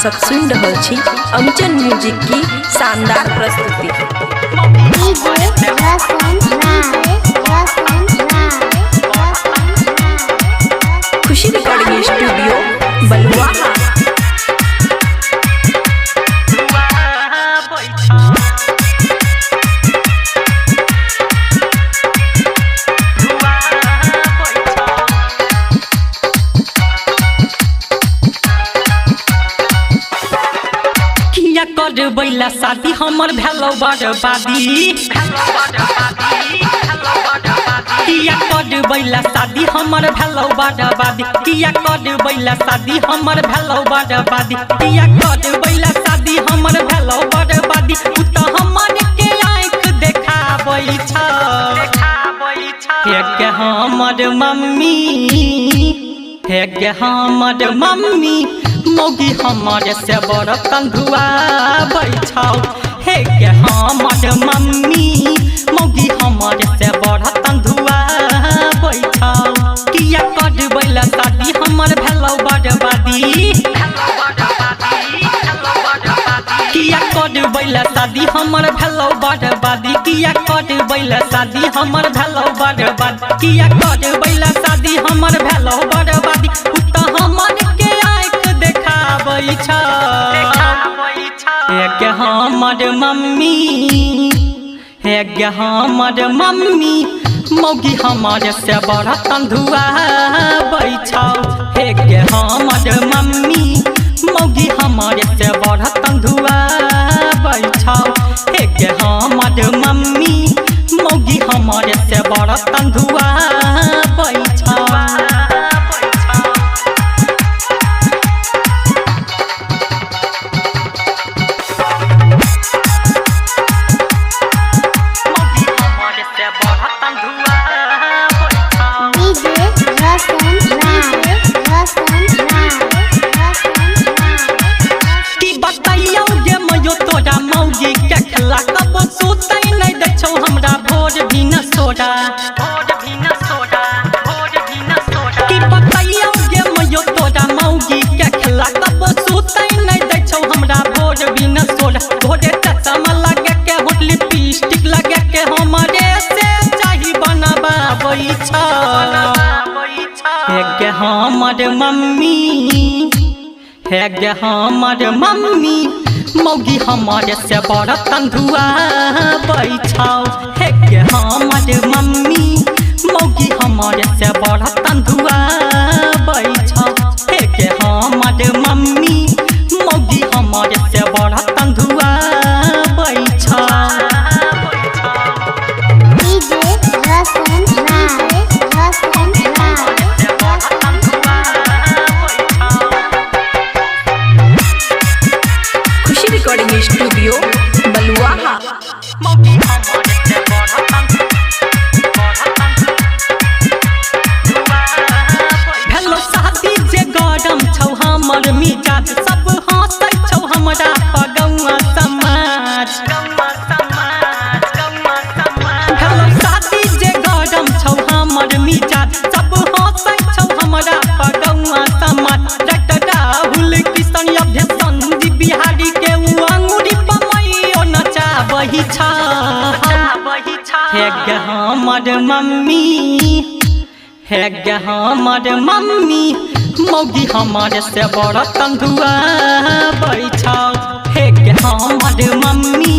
सब सुन रहल छी अमचन म्यूजिक की शानदार प्रस्तुति। खुशी रिकॉर्डिंग स्टूडियो बलुआ। कर बैला शादी हमर भेलो बर्बादी, किया कर बैला शादी हमर भेलो बर्बादी, किया कर बैला शादी हमर भेलो बर्बादी, किया कर बैला शादी हमर भेलो बर्बादी। उ त हमर के आँख देखाबै छ, हे के हमर मम्मी, हे के हमर मम्मी मौगी हमारे से बड़ कंधुआ बैठाओ। हे के हमर मम्मी मौगी हमारे से बड़ कंधुआ बैठाओ। किया कर बैला शादी हमर भेलो बर्बादी, किया कर बैला शादी हमर भेलो बर्बादी, किया कर बैला शादी हमर भेलो बर्बादी, किया कर बैला शादी हमर भेलो बर्बादी। उ त हमर के देखाबै छ, हे के हमर मम्मी, हे के हमर मम्मी मौगी हमारे से बड़ कंधुआ बैठाओ। हे के हमर मम्मी मौगी हमारे से बड़ कंधुआ बैठाओ। हे के हमर मम्मी मौगी हमारे से बड़ कंधुआ बैठाओ। हे गे हमर मम्मी, हे गे हमर मम्मी मौगी हमारे से बड़ कंधुआ बैठाओ। हे गे हमर मम्मी मौगी हमारे से बड़ कंधुआ बैठाओ। हे गे हमर मम्मी मौगी हमारे से बड़ कंधुआ बैठाओ। खुशी रिकॉर्डिंग स्टूडियो बलुआ। भेलो शादी जे गरम छौ हमर मिजाज, सब हंसै छौ हमरा पगौआ समाज। भेलो शादी जे गरम छौ हमर मिजाज, सब हंसै छौ हमरा पगौआ समाज। डॉक्टर राहुल किशन अभ्यसन बिहारी के अंगुरी पमैयो नचाबै छ। हे गे हमर मम्मी, हे गे हमर मम्मी मौगी हमारे से बड़ कंधुआ बैठाओ। हे गे हमर मम्मी